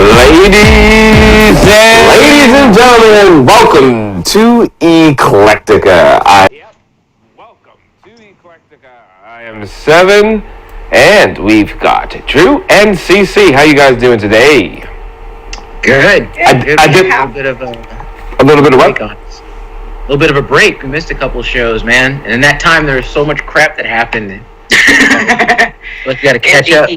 Ladies and gentlemen, welcome to ECLECTICKA. Welcome to ECLECTICKA. I am Seven, and we've got Drew and CC. How you guys doing today? Good. I did a little bit of a little bit of what? A little bit of a break. We missed a couple of shows, man. And in that time, there was so much crap that happened. Like, you got to catch up.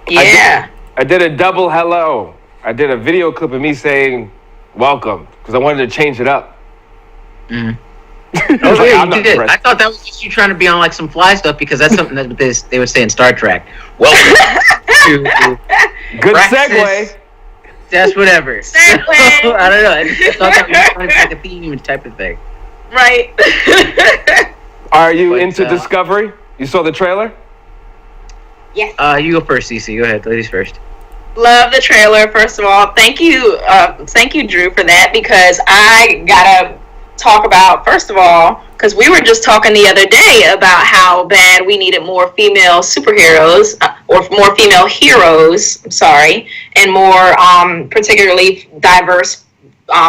Yeah. I did a double hello. I did a video clip of me saying welcome because I wanted to change it up. Mm-hmm. Oh, yeah, you did. I thought that was just you trying to be on like some fly stuff because that's something that they would say in Star Trek. Welcome to good segue. That's whatever. Segue. I don't know. I thought that was kind of like a theme type of thing. Right. Are you into Discovery? You saw the trailer? Yes. You go first, Cece. Go ahead. Ladies first. Love the trailer, first of all. Thank you, Drew, for that, because I gotta talk about, first of all, because we were just talking the other day about how bad we needed more female superheroes, or more female heroes, and more particularly diverse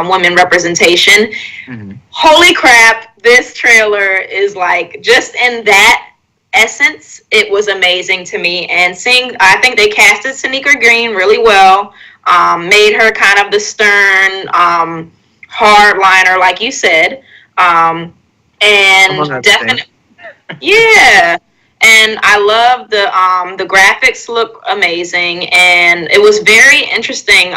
women representation. Mm-hmm. Holy crap, this trailer is like, just in that essence, it was amazing to me. And I think they casted Sonequa Green really well, made her kind of the stern hardliner, like you said, and definitely, yeah. And I love the graphics look amazing, and it was very interesting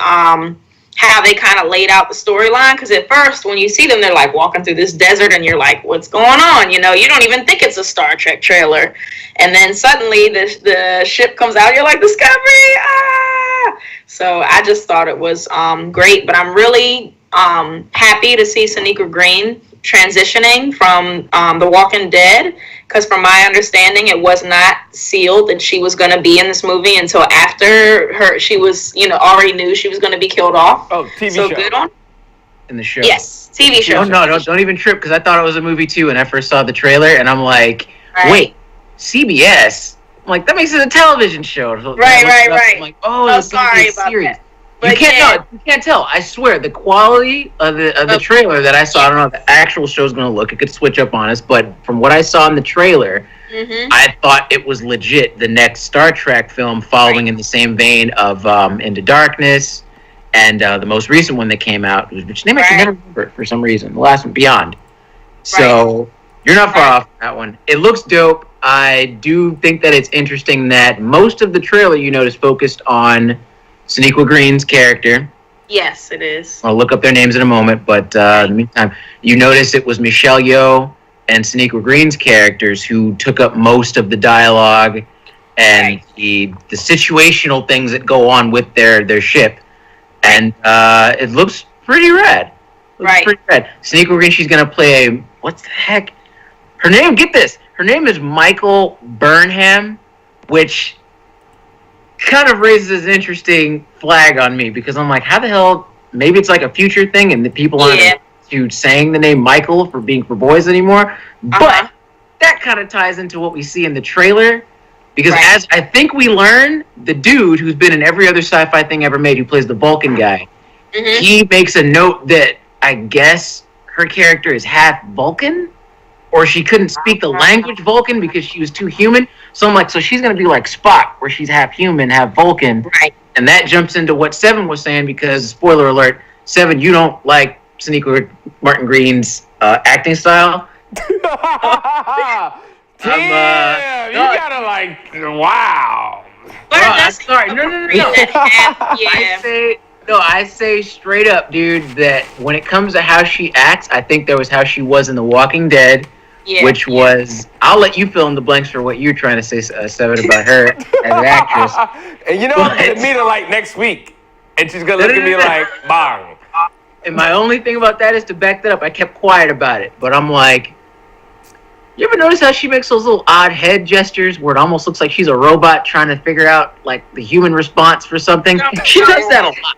how they kind of laid out the storyline, because at first when you see them, they're like walking through this desert and you're like, what's going on? You know, you don't even think it's a Star Trek trailer. And then suddenly the ship comes out, you're like, Discovery! Ah! So I just thought it was great, but I'm really happy to see Sonequa Green transitioning from The Walking Dead, because from my understanding, it was not sealed that she was going to be in this movie until after she was, already knew she was going to be killed off. Oh, TV show. So good on? In the show. Yes, TV show. No, don't even trip, because I thought it was a movie too when I first saw the trailer, and I'm like, wait, CBS? I'm like, that makes it a television show. Right. I'm like, it's going to be a series. That. But you can't tell. I swear, the quality of the trailer that I saw, I don't know how the actual show's going to look. It could switch up on us, but from what I saw in the trailer, mm-hmm. I thought it was legit the next Star Trek film following in the same vein of Into Darkness and the most recent one that came out, which name I can never remember for some reason. The last one, Beyond. So you're not far off that one. It looks dope. I do think that it's interesting that most of the trailer, is focused on Sonequa Green's character. Yes, it is. I'll look up their names in a moment, but in the meantime, you notice it was Michelle Yeoh and Sonequa Green's characters who took up most of the dialogue and the situational things that go on with their ship, and it looks pretty rad. Pretty rad. Sonequa Green, she's gonna play what the heck? Her name? Get this. Her name is Michael Burnham, which kind of raises an interesting flag on me, because I'm like, how the hell? Maybe it's like a future thing, and the people aren't saying the name Michael for boys anymore. But that kind of ties into what we see in the trailer, because as I think we learn, the dude who's been in every other sci-fi thing ever made, who plays the Vulcan guy, mm-hmm. he makes a note that I guess her character is half Vulcan, or she couldn't speak the language Vulcan because she was too human. So I'm like, so she's going to be like Spock, where she's half human, half Vulcan. Right. And that jumps into what Seven was saying, because, spoiler alert, Seven, you don't like Sonequa Martin Green's acting style. Damn, you gotta wow. I'm sorry. No. I say straight up, dude, that when it comes to how she acts, I think there was how she was in The Walking Dead. Yeah, which was, I'll let you fill in the blanks for what you're trying to say, Seven, about her as an actress. And I'm going to meet her next week, and she's going to look at me like, bang. And my only thing about that is to back that up. I kept quiet about it, but I'm like, you ever notice how she makes those little odd head gestures where it almost looks like she's a robot trying to figure out the human response for something? She does that a lot.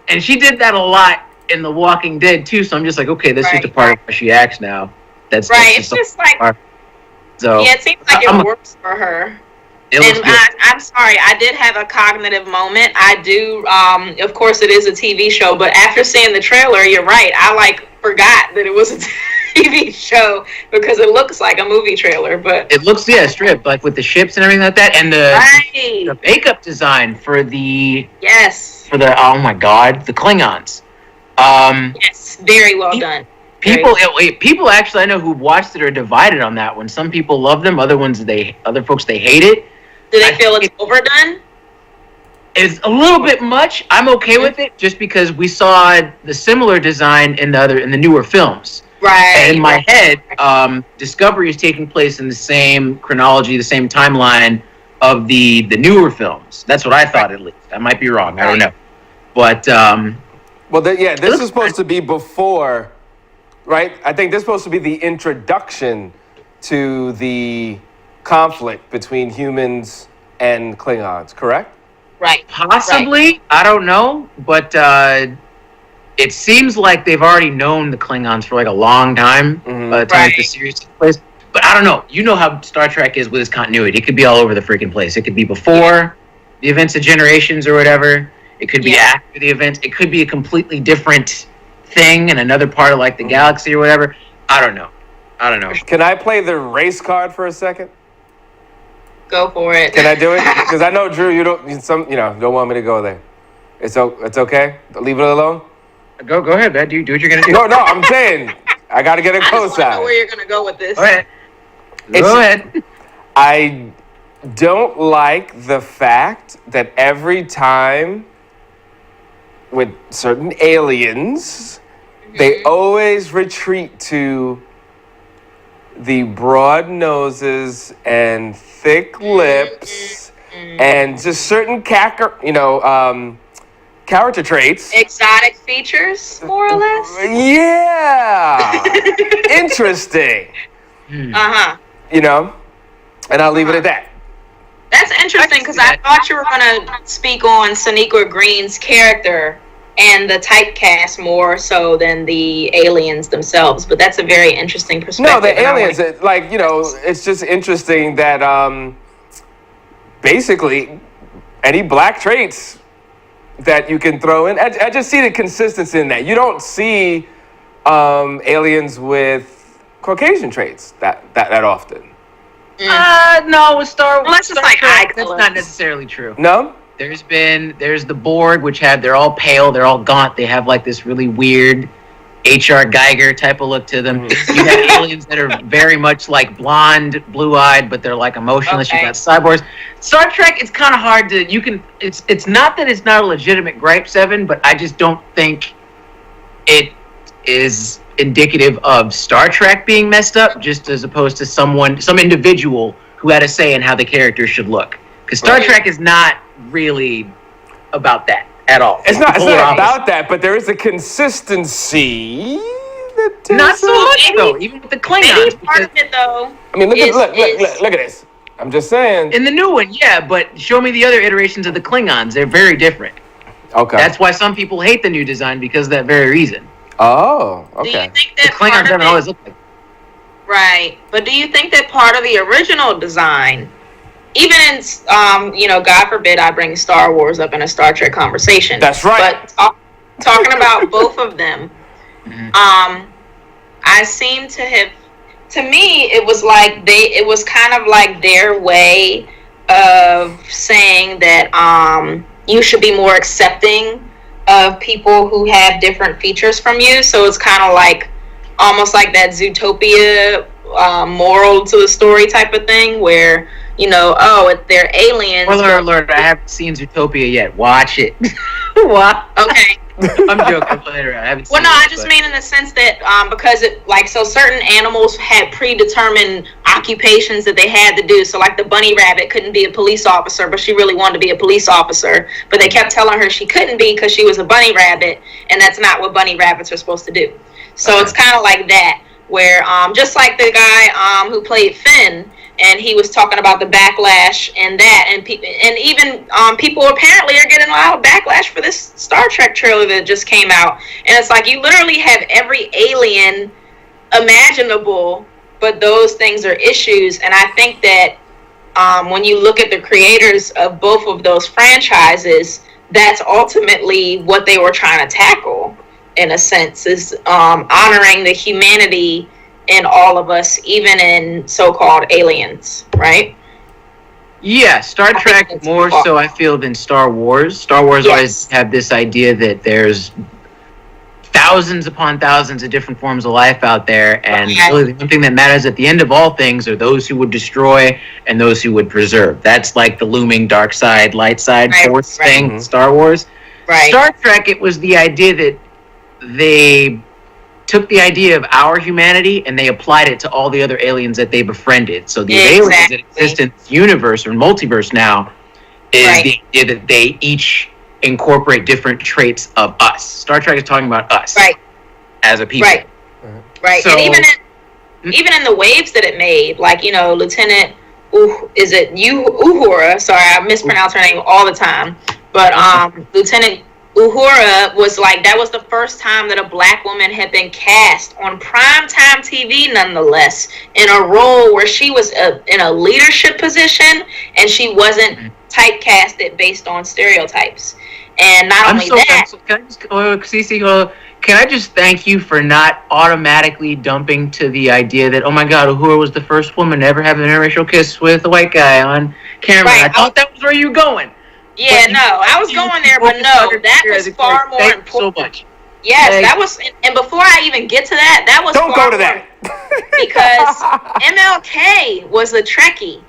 And she did that a lot in The Walking Dead too, so I'm just like, okay, that's just a part of how she acts now. That's it's just like, so it seems like it works for her. It looks And good. I'm sorry, I did have a cognitive moment. I do, of course, it is a TV show, but after seeing the trailer, you're right. I forgot that it was a TV show because it looks like a movie trailer. But It looks strip like with the ships and everything like that, and the right, makeup design for the yes, oh my god, the Klingons. yes, very well done. People actually I know who watched it are divided on that one. Some people love them, other folks they hate it. Do they feel it's overdone? It's a little bit much. I'm okay with it just because we saw the similar design in the newer films. Right. And in my head, Discovery is taking place in the same chronology, the same timeline of the newer films. That's what I thought, at least. I might be wrong. I don't know. But this is supposed to be before, right? I think this is supposed to be the introduction to the conflict between humans and Klingons, correct? Right. possibly. Right. I don't know. But it seems like they've already known the Klingons for like a long time. By the time the series takes place. But I don't know. You know how Star Trek is with its continuity. It could be all over the freaking place. It could be before the events of Generations or whatever. It could be after the events. It could be a completely different thing in another part of like the galaxy or whatever. I don't know. Can I play the race card for a second? Go for it. Can I do it? Because I know, Drew, you don't want me to go there. It's okay? Leave it alone? Go ahead, man. Do what you're going to do. No, I'm saying I got to get a I just want to know cosign. where you're going to go with this. Go ahead. I don't like the fact that every time with certain aliens, they always retreat to the broad noses and thick lips and just certain character traits. Exotic features, more or less. Yeah. Interesting. And I'll leave it at that. That's interesting because I thought you were going to speak on Sonequa Green's character and the typecast more so than the aliens themselves, but that's a very interesting perspective. No, the aliens, it's just interesting that basically any black traits that you can throw in, I just see the consistency in that. You don't see aliens with Caucasian traits that often. No, with Star Wars. Well, that's just like Trek, that's not necessarily true. No? There's the Borg, which they're all pale, they're all gaunt, they have like this really weird H.R. Geiger type of look to them. You have aliens that are very much like blonde, blue-eyed, but they're like emotionless. Okay. You got cyborgs. Star Trek, it's kind of hard to, it's not that it's not a legitimate gripe, Seven, but I just don't think it is indicative of Star Trek being messed up, just as opposed to some individual who had a say in how the character should look. Because Star Trek is not really about that at all. It's not about that, but there is a consistency. Not so much, though, even with the Klingons. Maybe part of it, though. I mean, look at this. I'm just saying. In the new one, yeah, but show me the other iterations of the Klingons. They're very different. Okay. That's why some people hate the new design, because of that very reason. Oh, okay. Do you think The that Klingons part of haven't it, always looked like. right? But do you think that part of the original design, even in, God forbid I bring Star Wars up in a Star Trek conversation. That's right. But talking about both of them, I seem to have, to me, it was kind of like their way of saying that you should be more accepting of people who have different features from you. So it's kind of like almost like that Zootopia moral to the story type of thing where, if they're aliens. Spoiler alert, I haven't seen Zootopia yet. Watch it. What? Okay. I'm joking. I haven't seen I just mean in the sense that because certain animals had predetermined occupations that they had to do. So like the bunny rabbit couldn't be a police officer, but she really wanted to be a police officer. But they kept telling her she couldn't be because she was a bunny rabbit, and that's not what bunny rabbits are supposed to do. So It's kind of like that, where just like the guy who played Finn. And he was talking about the backlash and that, and even people apparently are getting a lot of backlash for this Star Trek trailer that just came out. And it's like you literally have every alien imaginable, but those things are issues. And I think that when you look at the creators of both of those franchises, that's ultimately what they were trying to tackle, in a sense, is honoring the humanity in all of us, even in so-called aliens, right? Yeah, Star Trek more so, I feel, than Star Wars. Star Wars always have this idea that there's thousands upon thousands of different forms of life out there, and really the one thing that matters at the end of all things are those who would destroy and those who would preserve. That's like the looming dark side, light side, force thing, Star Wars. Right. Star Trek, it was the idea that they took the idea of our humanity and they applied it to all the other aliens that they befriended. So the aliens that exist in this universe or multiverse now is the idea that they each incorporate different traits of us. Star Trek is talking about us as a people. Right. So, and even in the waves that it made, like, you know, Lieutenant Uhura, sorry, I mispronounce her name all the time, but Lieutenant Uhura was like, that was the first time that a black woman had been cast on primetime TV, nonetheless, in a role where she was in a leadership position and she wasn't typecasted based on stereotypes. And not only that, can I just thank you for not automatically dumping to the idea that, oh my God, Uhura was the first woman to ever have an interracial kiss with a white guy on camera. I thought that was where you were going. Yeah, no, I was going there, but no, that was far more important. So much. Yes, that was, and before I even get to that, that was don't go to that because MLK was a Trekkie.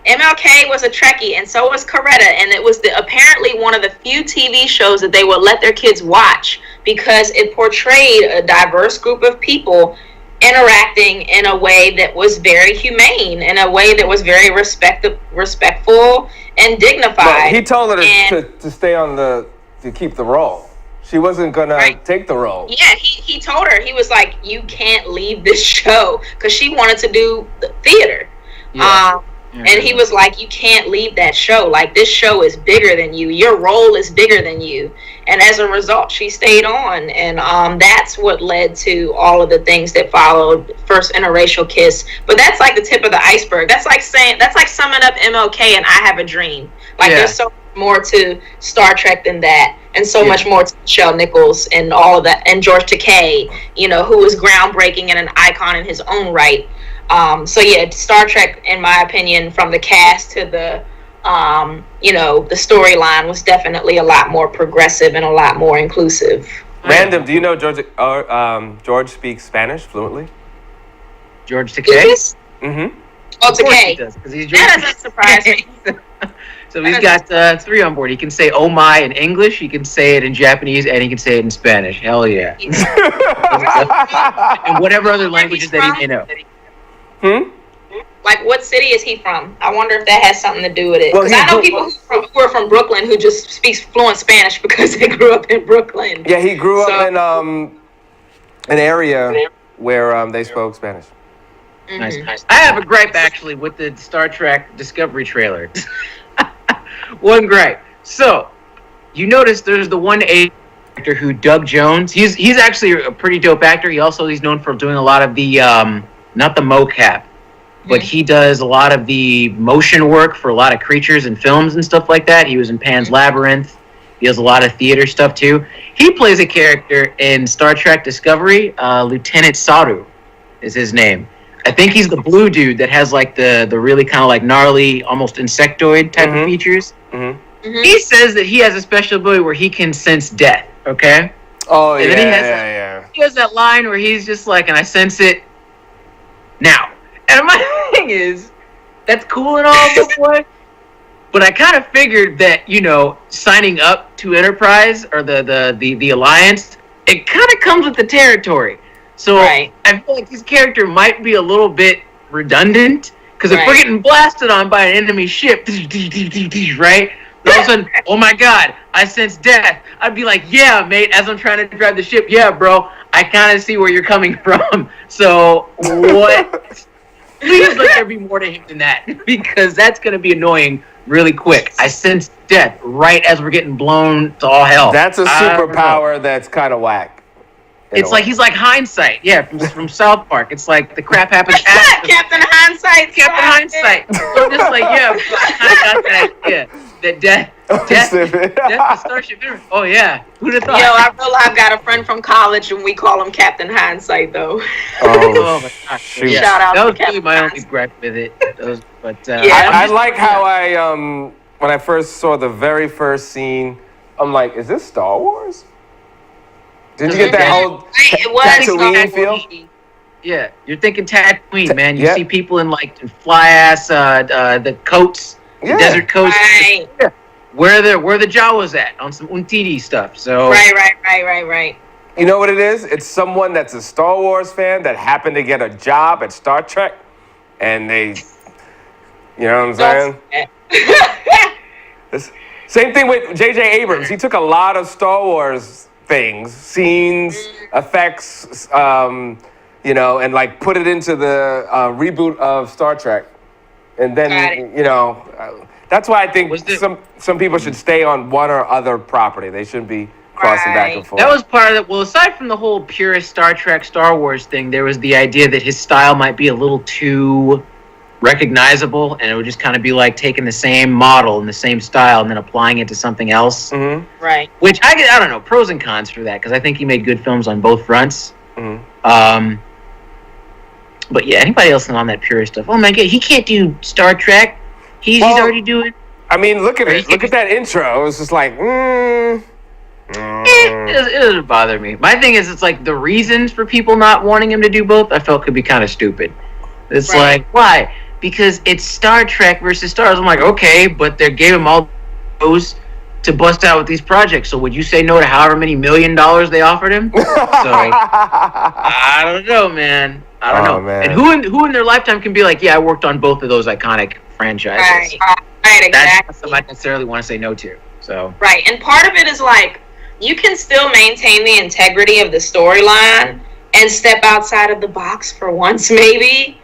MLK was a Trekkie, and so was Coretta, and it was apparently one of the few TV shows that they would let their kids watch because it portrayed a diverse group of people interacting in a way that was very humane, in a way that was very respectful and dignified. Well, he told her to stay on to keep the role. She wasn't gonna take the role. Yeah, he told her, he was like, you can't leave this show, because she wanted to do the theater. And he was like, you can't leave that show. Like, this show is bigger than you. Your role is bigger than you. And as a result, she stayed on. And that's what led to all of the things that followed. First interracial kiss. But that's like the tip of the iceberg. That's like summing up MLK and I Have a Dream. Like, there's so much more to Star Trek than that. And so much more to Michelle Nichols and all of that. And George Takei, you know, who was groundbreaking and an icon in his own right. So yeah, Star Trek, in my opinion, from the cast to the, the storyline was definitely a lot more progressive and a lot more inclusive. Random, do you know George speaks Spanish fluently? George Takei? Mm-hmm. Oh, Takei. That doesn't surprise me. So he's got 3 on board. He can say "oh my" in English, he can say it in Japanese, and he can say it in Spanish. Hell yeah. And whatever other languages that he may know. Like, what city is he from? I wonder if that has something to do with it. Because I know people who are from Brooklyn who just speak fluent Spanish because they grew up in Brooklyn. Yeah, he grew up in an area where they spoke Spanish. Mm-hmm. Nice. I have a gripe, actually, with the Star Trek Discovery trailer. One gripe. So, you notice there's the one actor who, Doug Jones, he's actually a pretty dope actor. He's known for doing a lot of the... not the mocap, but he does a lot of the motion work for a lot of creatures and films and stuff like that. He was in Pan's Labyrinth. He does a lot of theater stuff too. He plays a character in Star Trek Discovery. Lieutenant Saru is his name. I think he's the blue dude that has like the really kind of like gnarly, almost insectoid type of features. He says that he has a special ability where he can sense death. Okay. Oh, and then he has that line where he's just like, and I sense it now. And my thing is, that's cool and all, boy. But I kind of figured that, you know, signing up to Enterprise or the Alliance, it kind of comes with the territory. So I feel like his character might be a little bit redundant, because if we're getting blasted on by an enemy ship, right? All of a sudden, oh my God, I sense death. I'd be like, yeah, mate, as I'm trying to drive the ship, yeah, bro, I kind of see where you're coming from. So what? Please let there be more to him than that, because that's going to be annoying really quick. I sense death right as we're getting blown to all hell. That's a superpower that's kind of whack. It's like he's like Hindsight, from South Park. It's like the crap happens after. Captain Hindsight. Captain Hindsight. So I'm just like, I kind of got that idea that death is Starship. Oh yeah, who'd have thought? Yo, I've got a friend from college, and we call him Captain Hindsight, though. Oh my gosh! shoot. Yeah, Shout out that to was Captain really my only Hindsight. gripe with it. I like how when I first saw the very first scene, I'm like, is this Star Wars? Did you get that whole It was Tatooine feel? Yeah, you're thinking Tatooine, man. You Yeah. see people in like fly ass the coats, the desert coats. Right. Yeah. Where the Jawas at on some Untidi stuff. So Right. You know what it is? It's someone that's a Star Wars fan that happened to get a job at Star Trek, and they, you know what I'm saying? Same thing with J.J. Abrams. He took a lot of Star Wars things, scenes, effects, and like put it into the reboot of Star Trek. And then, that's why I think some people should stay on one or other property. They shouldn't be crossing back and forth. that was part of it. Well, aside from the whole purist Star Trek, Star Wars thing, there was the idea that his style might be a little too recognizable, and it would just kind of be like taking the same model and the same style and then applying it to something else. Mm-hmm. Right. Which I don't know, pros and cons for that, because I think he made good films on both fronts. Mm-hmm. But yeah, anybody else on that purist stuff? Oh my god, he can't do Star Trek. He's already doing. I mean, look at it. Look at that intro. It was just like, It doesn't bother me. My thing is, it's like the reasons for people not wanting him to do both, I felt could be kind of stupid. It's like, why? Because it's Star Trek versus Star Wars. I'm like, okay, but they gave him all those to bust out with these projects. So would you say no to however many $1 million they offered him? So I don't know, man. I don't know. Man. And who in their lifetime can be like, yeah, I worked on both of those iconic franchises. Right, exactly. That's not something I necessarily want to say no to. So Right, and part of it is like, you can still maintain the integrity of the storyline and step outside of the box for once, maybe.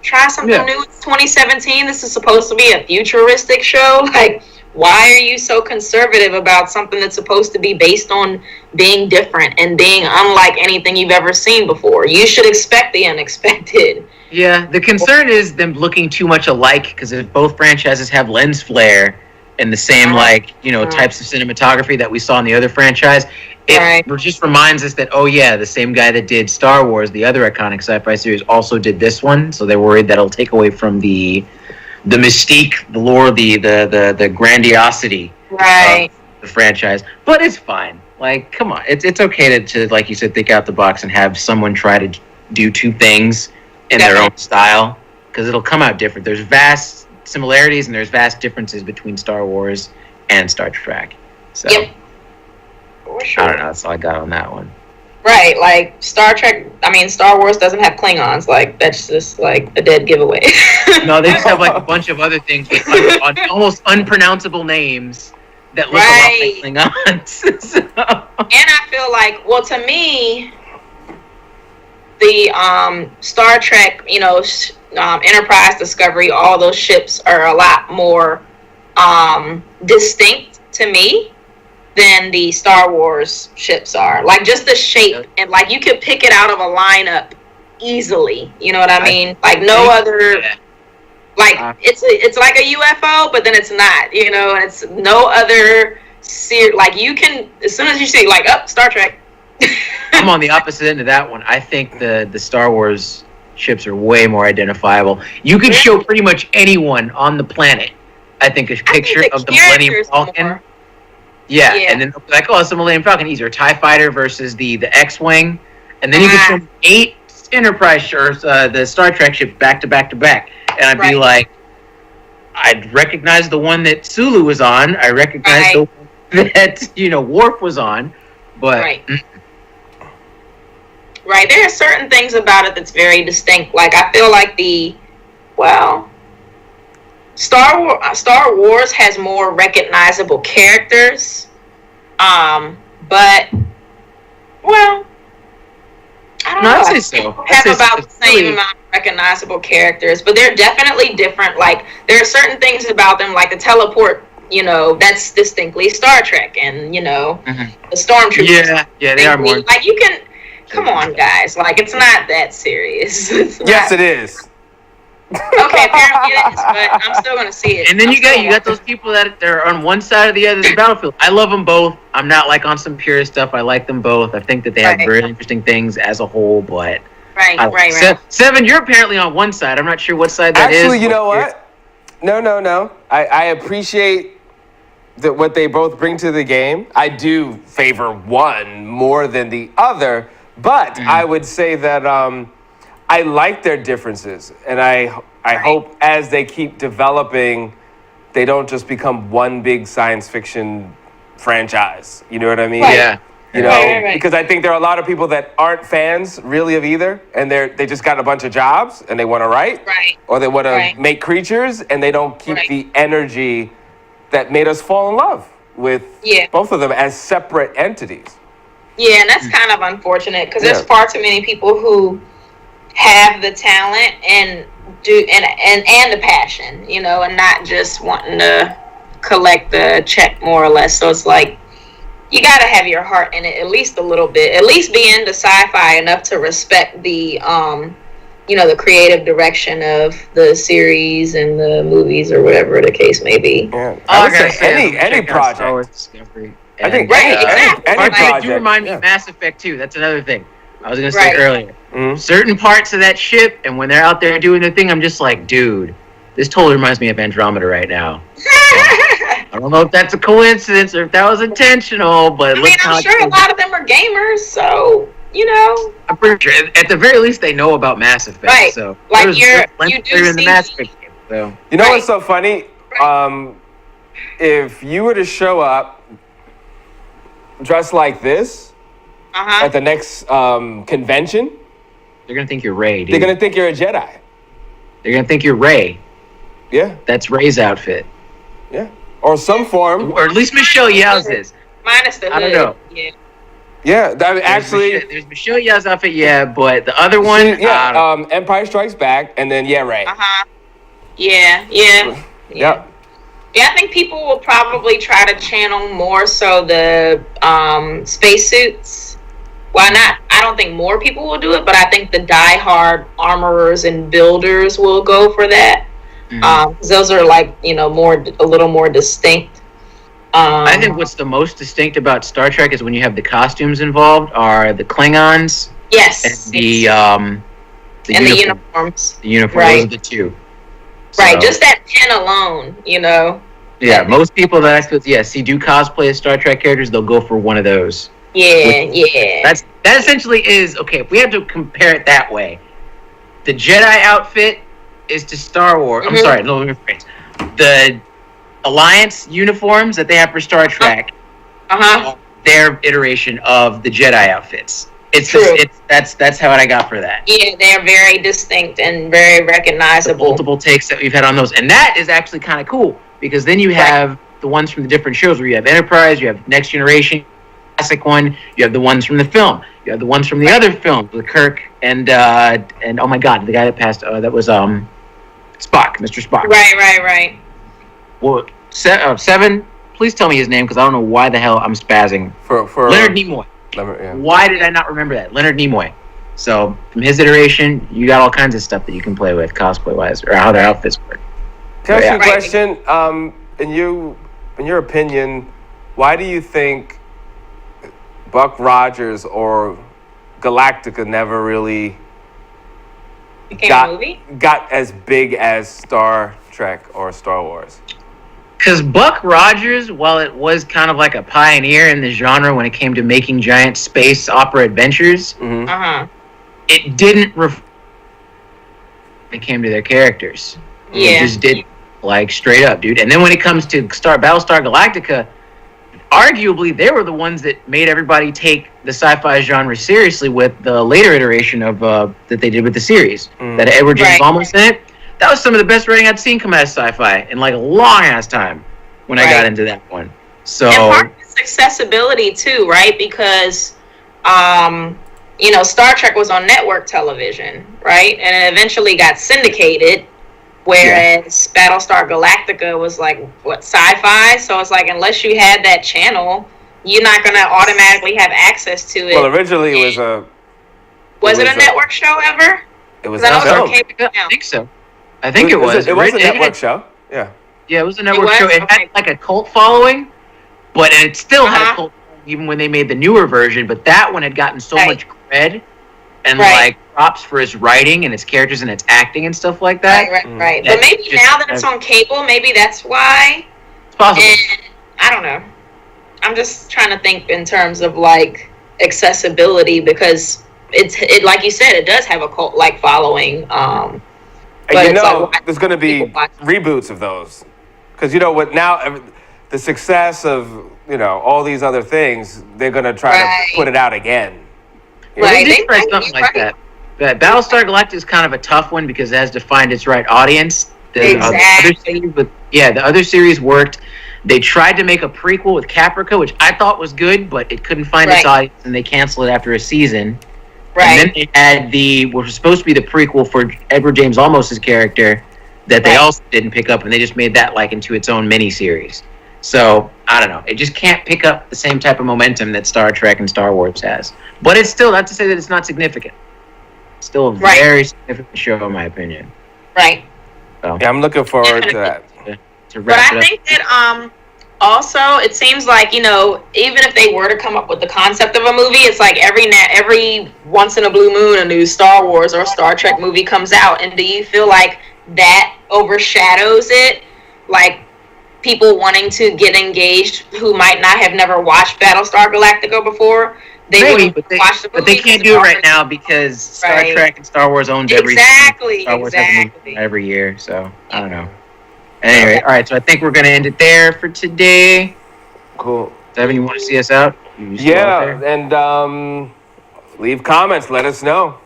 Try something new. It's 2017. This is supposed to be a futuristic show. Like, why are you so conservative about something that's supposed to be based on being different and being unlike anything you've ever seen before? You should expect the unexpected. yeah, the concern is them looking too much alike, because if both franchises have lens flare and the same types of cinematography that we saw in the other franchise, it just reminds us that, the same guy that did Star Wars, the other iconic sci-fi series, also did this one. So they're worried that'll take away from the mystique, the lore, the grandiosity of the franchise. But it's fine. Like, come on, it's okay to like you said, think out the box and have someone try to do two things in their own style, because it'll come out different. There's vast similarities and there's vast differences between Star Wars and Star Trek. So For sure. I don't know. That's all I got on that one. Right, like Star Wars doesn't have Klingons. Like, that's just like a dead giveaway. No, they just have like a bunch of other things with almost unpronounceable names that look a lot like Klingons. So. And I feel like, well, to me, the Star Trek, Enterprise, Discovery, all those ships are a lot more distinct to me than the Star Wars ships are. Like, just the shape, and like you could pick it out of a lineup easily. You know what I mean? Like no other. Like it's like a UFO, but then it's not. And it's no other. Like, you can, as soon as you see Star Trek. I'm on the opposite end of that one. I think the Star Wars ships are way more identifiable. You can show pretty much anyone on the planet, I think, a picture of the Millennium Falcon. Yeah, and then they'll be like, it's the Millennium Falcon. Either TIE Fighter versus the X-Wing. And then you can show 8 Enterprise shirts, the Star Trek ships back to back to back. And I'd be like, I'd recognize the one that Sulu was on. I recognize the one that, Worf was on. But Right, there are certain things about it that's very distinct. Like, I feel like Star Wars has more recognizable characters, but, I don't know. I'd say so. Have about the same amount of recognizable characters, but they're definitely different. Like, there are certain things about them, like the teleport you know, that's distinctly Star Trek, and you know, the stormtroopers. Yeah, they are more. Like, you can, come on, guys. Like, it's not that serious. Yes, it is. Okay, apparently it is, but I'm still gonna see it. And then you got those people that they're on one side or the other of the battlefield. I love them both. I'm not like on some purist stuff. I like them both. I think that they have very interesting things as a whole. But right. Seven, you're apparently on one side. I'm not sure what side that is. Actually, you know what? No. I appreciate what they both bring to the game. I do favor one more than the other, but I would say that I like their differences, and I hope as they keep developing, they don't just become one big science fiction franchise. You know what I mean? Yeah. You know, because I think there are a lot of people that aren't fans really of either, and they just got a bunch of jobs and they want to write, or they want to make creatures, and they don't keep the energy that made us fall in love with both of them as separate entities. Yeah, and that's kind of unfortunate because there's far too many people who have the talent and the passion, you know, and not just wanting to collect the check more or less. So it's like, you got to have your heart in it at least a little bit, at least be into sci-fi enough to respect the you know, the creative direction of the series and the movies or whatever the case may be. Yeah. I would say any project. I think any project. You remind me of Mass Effect 2. That's another thing I was going to say earlier. Certain parts of that ship, and when they're out there doing their thing, I'm just like, dude, this totally reminds me of Andromeda right now. I don't know if that's a coincidence or if that was intentional, but I'm sure a lot of them are gamers, so, you know. I'm pretty sure. At the very least, they know about Mass Effect. So like you do in the Mass Effect game. So. You know what's so funny? If you were to show up dressed like this at the next convention, they're gonna think you're Rey. Dude. They're gonna think you're a Jedi. They're gonna think you're Rey. Yeah. That's Rey's outfit. Yeah. Or some form. Or at least Michelle Yeoh's is. Minus the hood. I don't know. Yeah. There's Michelle Yeoh's outfit, but the other one, Empire Strikes Back, and then Rey. Yeah. Yep. Yeah, I think people will probably try to channel more so the spacesuits. Why not? I don't think more people will do it, but I think the die-hard armorers and builders will go for that. Those are like, you know, a little more distinct. I think what's the most distinct about Star Trek is when you have the costumes involved are the Klingons. Yes. And the uniforms. The uniforms, those are the two. Right, just that pin alone, you know. Yeah, most people that do cosplay as Star Trek characters, they'll go for one of those. Yeah. That essentially is, okay, if we have to compare it that way, the Jedi outfit is to Star Wars. I'm sorry, no, let me rephrase. The Alliance uniforms that they have for Star Trek, their iteration of the Jedi outfits. That's how I got for that. Yeah, they're very distinct and very recognizable. The multiple takes that we've had on those, and that is actually kind of cool because then you have the ones from the different shows where you have Enterprise, you have Next Generation, classic one, you have the ones from the film, you have the ones from the other films with Kirk and oh my God, the guy that passed that was Spock, Mr. Spock. Right. Well, Seven, please tell me his name because I don't know why the hell I'm spazzing. For Leonard Nimoy. Why did I not remember that? Leonard Nimoy. So from his iteration, you got all kinds of stuff that you can play with cosplay wise, or how their outfits work. Can I ask you a question? In your opinion, why do you think Buck Rogers or Galactica never really got as big as Star Trek or Star Wars? Because Buck Rogers, while it was kind of like a pioneer in the genre when it came to making giant space opera adventures, it didn't when it came to their characters. It just did, like, straight up, dude. And then when it comes to Battlestar Galactica, arguably they were the ones that made everybody take the sci-fi genre seriously with the later iteration of that they did with the series. That Edward James Olmos in it. That was some of the best writing I'd seen come out of sci-fi in like a long ass time when I got into that one. So, and part of it's accessibility too, right? Because Star Trek was on network television, right? And it eventually got syndicated. Whereas Battlestar Galactica was like what sci-fi, so it's like unless you had that channel, you're not gonna automatically have access to it. Well, originally it was a. Was it a network show ever? It was. I think so. I think it was. It was a network show. Yeah. Yeah, it was a network show. It had like a cult following, but it still had a cult following even when they made the newer version. But that one had gotten so much cred and like props for its writing and its characters and its acting and stuff like that. Right. But maybe now that it's on cable, maybe that's why. It's possible. And I don't know. I'm just trying to think in terms of like accessibility because it like you said, it does have a cult like following. And there's going to be reboots of those because you know what now the success of all these other things, they're going to try to put it out again. They did try something like that. Battlestar Galactica is kind of a tough one because it has to find its right audience. The other series worked. They tried to make a prequel with Caprica, which I thought was good, but it couldn't find its audience, and they canceled it after a season. And then they had what was supposed to be the prequel for Edward James Olmos's character that they also didn't pick up, and they just made that like into its own miniseries. So, I don't know. It just can't pick up the same type of momentum that Star Trek and Star Wars has. But it's still, not to say that it's not significant. It's still a very significant show, in my opinion. Right. So. Yeah, I'm looking forward to that. But I think that also it seems like even if they were to come up with the concept of a movie, it's like every once in a blue moon a new Star Wars or Star Trek movie comes out, and do you feel like that overshadows it? Like people wanting to get engaged who might not have never watched Battlestar Galactica before. Maybe, but they can't do it right now because Star Trek and Star Wars owns everything. Star Wars has a movie every year, so I don't know. Anyway, all right, so I think we're going to end it there for today. Cool. Devin, you want to see us out? And leave comments. Let us know.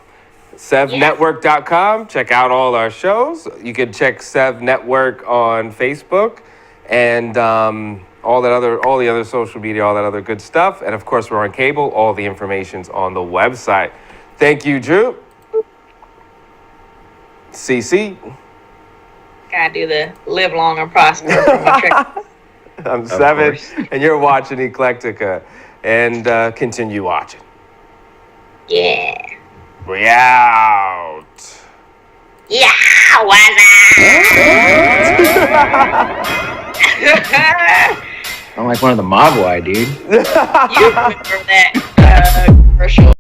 SevNetwork.com. Check out all our shows. You can check Sev Network on Facebook and all the other social media, all that other good stuff. And, of course, we're on cable. All the information's on the website. Thank you, Drew. CC. Gotta do the live long and prosper from my trick. I'm Seven, and you're watching Eclectica. And continue watching. Yeah. We out. Yeah, what's I'm like one of the Mogwai, dude. You remember that commercial?